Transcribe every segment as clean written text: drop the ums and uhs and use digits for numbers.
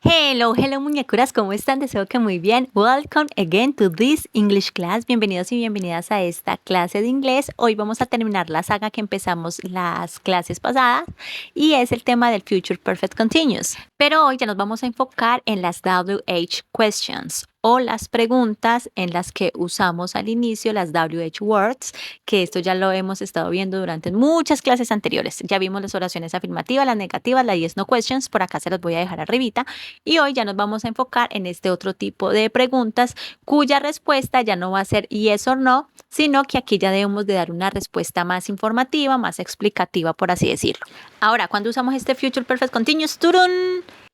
Hello muñecuras, ¿cómo están? Deseo que muy bien. Welcome again to this English class. Bienvenidos y bienvenidas a esta clase de inglés. Hoy vamos a terminar la saga que empezamos las clases pasadas y es el tema del Future Perfect Continuous. Pero hoy ya nos vamos a enfocar en las WH questions o las preguntas en las que usamos al inicio las WH words, que esto ya lo hemos estado viendo durante muchas clases anteriores. Ya vimos las oraciones afirmativas, las negativas, las yes no questions, por acá se los voy a dejar arribita. Y hoy ya nos vamos a enfocar en este otro tipo de preguntas cuya respuesta ya no va a ser yes or no, sino que aquí ya debemos de dar una respuesta más informativa, más explicativa, por así decirlo. Ahora, cuando usamos este Future Perfect Continuous, ¡turun!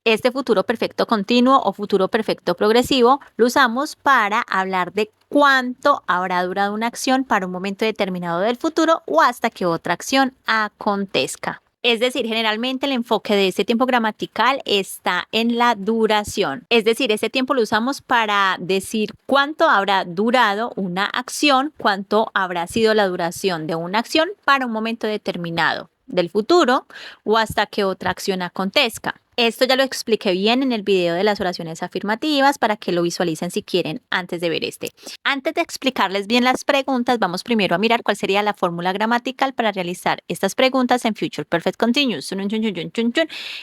Este futuro perfecto continuo o futuro perfecto progresivo lo usamos para hablar de cuánto habrá durado una acción para un momento determinado del futuro o hasta que otra acción acontezca. Es decir, generalmente el enfoque de este tiempo gramatical está en la duración. Es decir, este tiempo lo usamos para decir cuánto habrá durado una acción, cuánto habrá sido la duración de una acción para un momento determinado del futuro o hasta que otra acción acontezca. Esto ya lo expliqué bien en el video de las oraciones afirmativas para que lo visualicen si quieren antes de ver este. Antes de explicarles bien las preguntas, vamos primero a mirar cuál sería la fórmula gramatical para realizar estas preguntas en Future Perfect Continuous.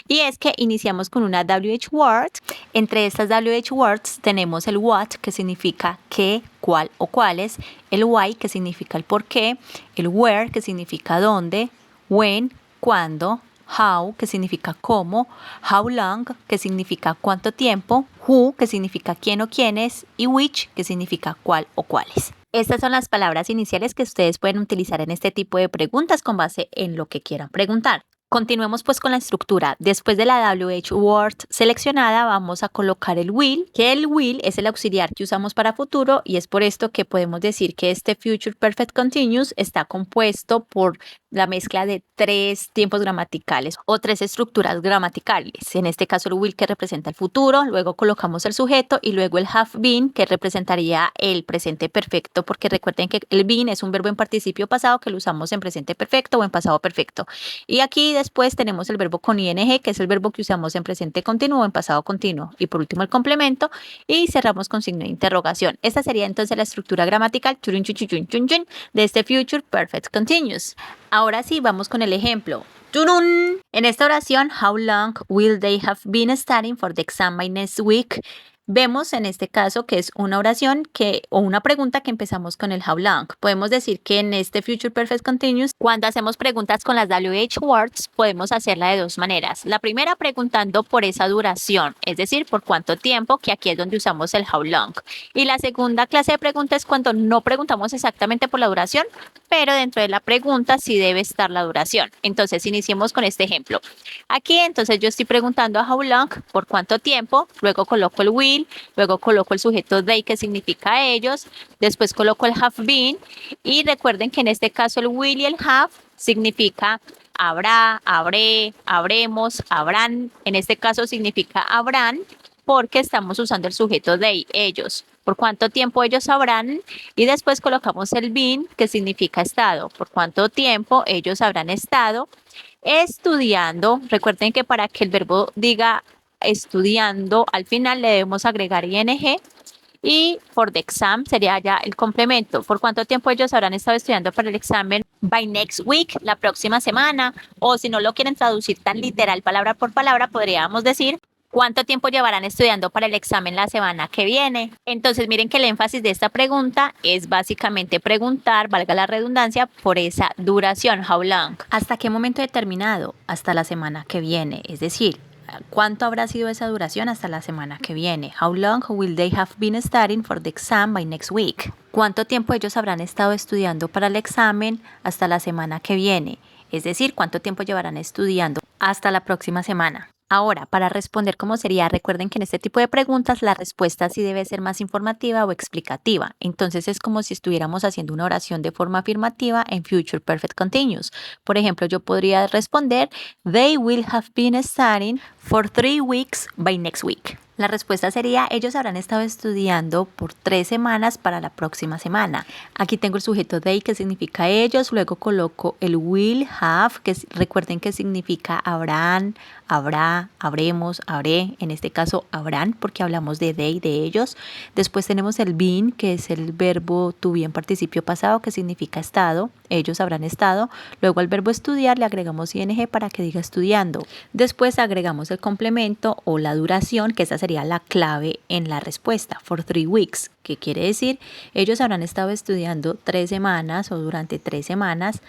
Y es que iniciamos con una WH word. Entre estas WH words tenemos el what, que significa qué, cuál o cuáles, el why, que significa el por qué, el where, que significa dónde, when, cuándo, how, que significa cómo, how long, que significa cuánto tiempo, who, que significa quién o quiénes, y which, que significa cuál o cuáles. Estas son las palabras iniciales que ustedes pueden utilizar en este tipo de preguntas con base en lo que quieran preguntar. Continuemos pues con la estructura. Después de la WH word seleccionada vamos a colocar el will, que el will es el auxiliar que usamos para futuro y es por esto que podemos decir que este Future Perfect Continuous está compuesto por la mezcla de tres tiempos gramaticales o tres estructuras gramaticales. En este caso el will, que representa el futuro, luego colocamos el sujeto y luego el have been, que representaría el presente perfecto, porque recuerden que el been es un verbo en participio pasado que lo usamos en presente perfecto o en pasado perfecto. Y aquí después tenemos el verbo con ing, que es el verbo que usamos en presente continuo o en pasado continuo. Y por último el complemento y cerramos con signo de interrogación. Esta sería entonces la estructura gramatical de este Future Perfect Continuous. Ahora sí, vamos con el ejemplo. ¡Turun! En esta oración, how long will they have been studying for the exam by next week? Vemos en este caso que es una oración o una pregunta que empezamos con el how long. Podemos decir que en este Future Perfect Continuous, cuando hacemos preguntas con las WH words, podemos hacerla de dos maneras. La primera preguntando por esa duración, es decir, por cuánto tiempo, que aquí es donde usamos el how long. Y la segunda clase de pregunta es cuando no preguntamos exactamente por la duración, pero dentro de la pregunta sí debe estar la duración. Entonces, iniciemos con este ejemplo. Aquí, entonces, yo estoy preguntando a how long, por cuánto tiempo, luego coloco el will, luego coloco el sujeto they, que significa ellos, después coloco el have been, y recuerden que en este caso el will y el have significa habrá, habré, habremos, habrán. En este caso significa habrán, porque estamos usando el sujeto they, ellos. Por cuánto tiempo ellos sabrán, y después colocamos el been, que significa estado. Por cuánto tiempo ellos habrán estado estudiando. Recuerden que para que el verbo diga estudiando, al final le debemos agregar ing. Y for the exam sería ya el complemento. ¿Por cuánto tiempo ellos habrán estado estudiando para el examen? By next week, la próxima semana. O si no lo quieren traducir tan literal, palabra por palabra, podríamos decir ¿cuánto tiempo llevarán estudiando para el examen la semana que viene? Entonces miren que el énfasis de esta pregunta es básicamente preguntar, valga la redundancia, por esa duración, how long. ¿Hasta qué momento determinado? Hasta la semana que viene, es decir, ¿cuánto habrá sido esa duración hasta la semana que viene? How long will they have been studying for the exam by next week? ¿Cuánto tiempo ellos habrán estado estudiando para el examen hasta la semana que viene? Es decir, ¿cuánto tiempo llevarán estudiando hasta la próxima semana? Ahora, para responder cómo sería, recuerden que en este tipo de preguntas la respuesta sí debe ser más informativa o explicativa. Entonces es como si estuviéramos haciendo una oración de forma afirmativa en Future Perfect Continuous. Por ejemplo, yo podría responder, they will have been studying for 3 weeks by next week. La respuesta sería, ellos habrán estado estudiando por 3 semanas para la próxima semana. Aquí tengo el sujeto they, que significa ellos, luego coloco el will have, que recuerden que significa habrán, habrá, habremos, habré, en este caso habrán, porque hablamos de they, de ellos. Después tenemos el been, que es el verbo to be en participio pasado, que significa estado, ellos habrán estado. Luego al verbo estudiar le agregamos ing para que diga estudiando. Después agregamos el complemento o la duración, que esa sería la clave en la respuesta, for 3 weeks, que quiere decir, ellos habrán estado estudiando 3 semanas o durante 3 semanas.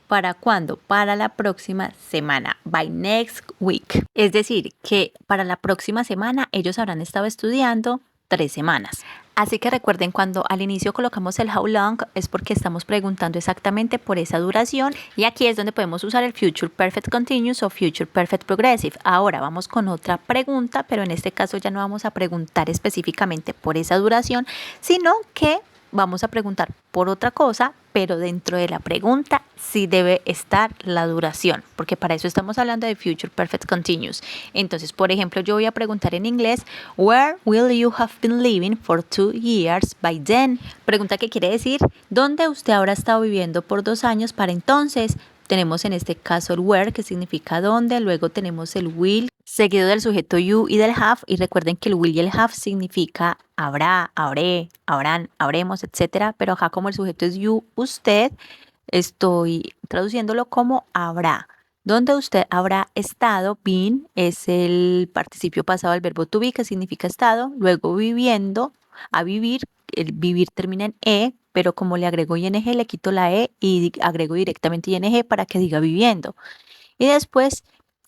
¿Para cuándo? Para la próxima semana, by next week. Es decir, que para la próxima semana ellos habrán estado estudiando 3 semanas. Así que recuerden, cuando al inicio colocamos el how long es porque estamos preguntando exactamente por esa duración, y aquí es donde podemos usar el future perfect continuous o future perfect progressive. Ahora vamos con otra pregunta, pero en este caso ya no vamos a preguntar específicamente por esa duración, sino que vamos a preguntar por otra cosa, pero dentro de la pregunta sí debe estar la duración, porque para eso estamos hablando de Future Perfect Continuous. Entonces, por ejemplo, yo voy a preguntar en inglés, Where will you have been living for 2 years by then? Pregunta que quiere decir, ¿dónde usted habrá estado viviendo por 2 años para entonces? Tenemos en este caso el where, que significa dónde, luego tenemos el will, seguido del sujeto you y del have, y recuerden que el will y el have significa habrá, habré, habrán, habremos, etcétera, pero acá como el sujeto es you, usted, estoy traduciéndolo como habrá. ¿Dónde usted habrá estado? Been es el participio pasado del verbo to be, que significa estado, luego viviendo, a vivir, el vivir termina en e, pero como le agrego ing, le quito la e y agrego directamente ing para que diga viviendo. Y después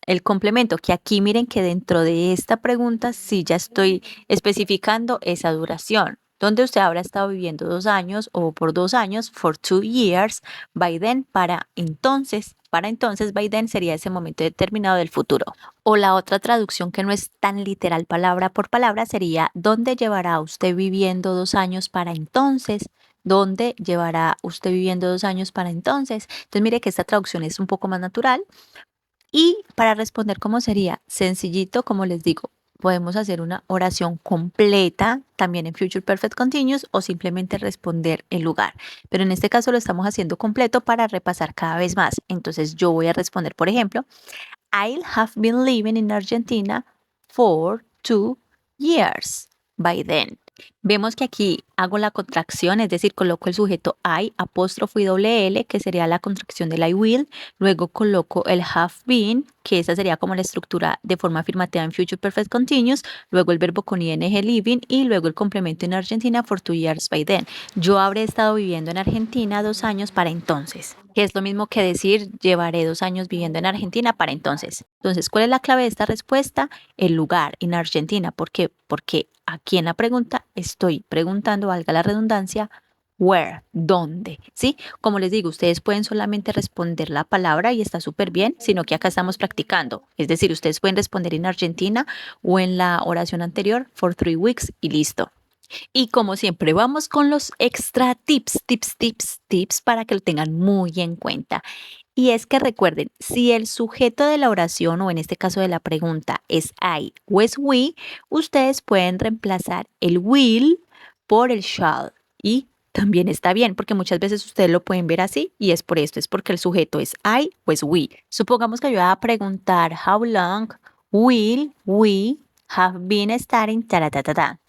el complemento, que aquí miren que dentro de esta pregunta sí ya estoy especificando esa duración. ¿Dónde usted habrá estado viviendo 2 años o por 2 años? For 2 years, by then, para entonces. Para entonces, by then sería ese momento determinado del futuro. O la otra traducción que no es tan literal palabra por palabra sería, ¿dónde llevará usted viviendo 2 años para entonces? ¿Dónde llevará usted viviendo 2 años para entonces? Entonces mire que esta traducción es un poco más natural. Y para responder cómo sería, sencillito, como les digo, podemos hacer una oración completa también en Future Perfect Continuous o simplemente responder el lugar. Pero en este caso lo estamos haciendo completo para repasar cada vez más. Entonces yo voy a responder, por ejemplo, I'll have been living in Argentina for 2 years by then. Vemos que aquí hago la contracción, es decir, coloco el sujeto I, apóstrofo y doble L, que sería la contracción del I will. Luego coloco el have been, que esa sería como la estructura de forma afirmativa en Future Perfect Continuous. Luego el verbo con ing living y luego el complemento en Argentina for 2 years by then. Yo habré estado viviendo en Argentina 2 años para entonces, que es lo mismo que decir llevaré 2 años viviendo en Argentina para entonces. Entonces, ¿cuál es la clave de esta respuesta? El lugar, en Argentina. ¿Por qué? Porque aquí en la pregunta estoy preguntando, valga la redundancia, where, ¿dónde? ¿Sí? Como les digo, ustedes pueden solamente responder la palabra y está súper bien, sino que acá estamos practicando. Es decir, ustedes pueden responder en Argentina o en la oración anterior, for 3 weeks y listo. Y como siempre, vamos con los extra tips para que lo tengan muy en cuenta. Y es que recuerden, si el sujeto de la oración o en este caso de la pregunta es I o es we, ustedes pueden reemplazar el will por el shall y también está bien porque muchas veces ustedes lo pueden ver así y es por esto, es porque el sujeto es I o es we. Supongamos que yo voy a preguntar how long will we have been studying ta.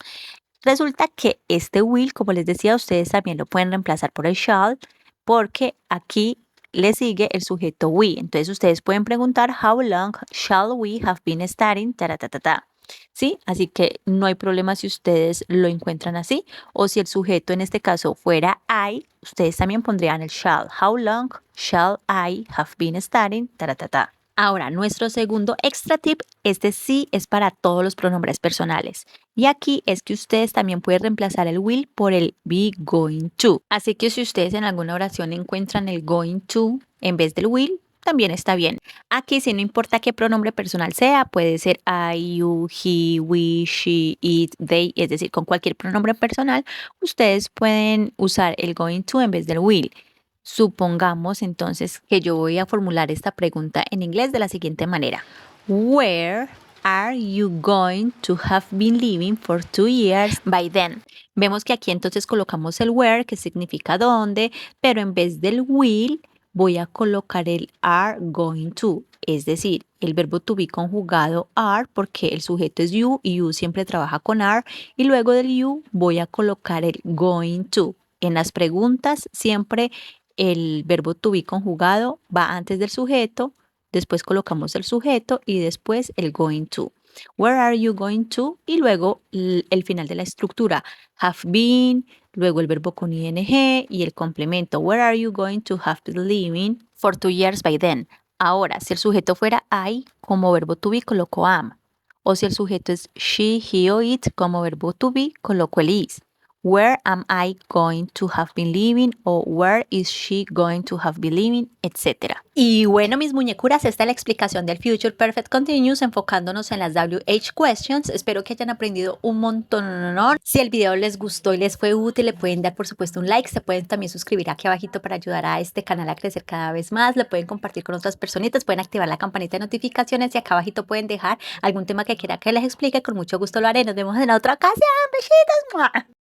Resulta que este will, como les decía, ustedes también lo pueden reemplazar por el shall porque aquí le sigue el sujeto we. Entonces ustedes pueden preguntar how long shall we have been studying ta. ¿Sí? Así que no hay problema si ustedes lo encuentran así o si el sujeto en este caso fuera I, ustedes también pondrían el shall. How long shall I have been studying ta. Ahora, nuestro segundo extra tip, este sí es para todos los pronombres personales. Y aquí es que ustedes también pueden reemplazar el will por el be going to. Así que si ustedes en alguna oración encuentran el going to en vez del will, también está bien. Aquí sí no importa qué pronombre personal sea, puede ser I, you, he, we, she, it, they, es decir, con cualquier pronombre personal, ustedes pueden usar el going to en vez del will. Supongamos entonces que yo voy a formular esta pregunta en inglés de la siguiente manera. Where are you going to have been living for 2 years by then? Vemos que aquí entonces colocamos el where, que significa dónde, pero en vez del will, voy a colocar el are going to. Es decir, el verbo to be conjugado are porque el sujeto es you y you siempre trabaja con are. Y luego del you voy a colocar el going to. En las preguntas siempre el verbo to be conjugado va antes del sujeto, después colocamos el sujeto y después el going to. Where are you going to? Y luego el final de la estructura, have been, luego el verbo con ing y el complemento. Where are you going to have been living for 2 years by then? Ahora, si el sujeto fuera I, como verbo to be coloco am. O si el sujeto es she, he o it, como verbo to be coloco el is. Where am I going to have been living? O where is she going to have been living? Etcétera. Y bueno, mis muñecuras, esta es la explicación del Future Perfect Continuous enfocándonos en las WH questions. Espero que hayan aprendido un montón. Si el video les gustó y les fue útil, le pueden dar por supuesto un like. Se pueden también suscribir aquí abajito para ayudar a este canal a crecer cada vez más. Lo pueden compartir con otras personitas, pueden activar la campanita de notificaciones y acá abajito pueden dejar algún tema que quiera que les explique. Con mucho gusto lo haré. Nos vemos en otra ocasión. Besitos.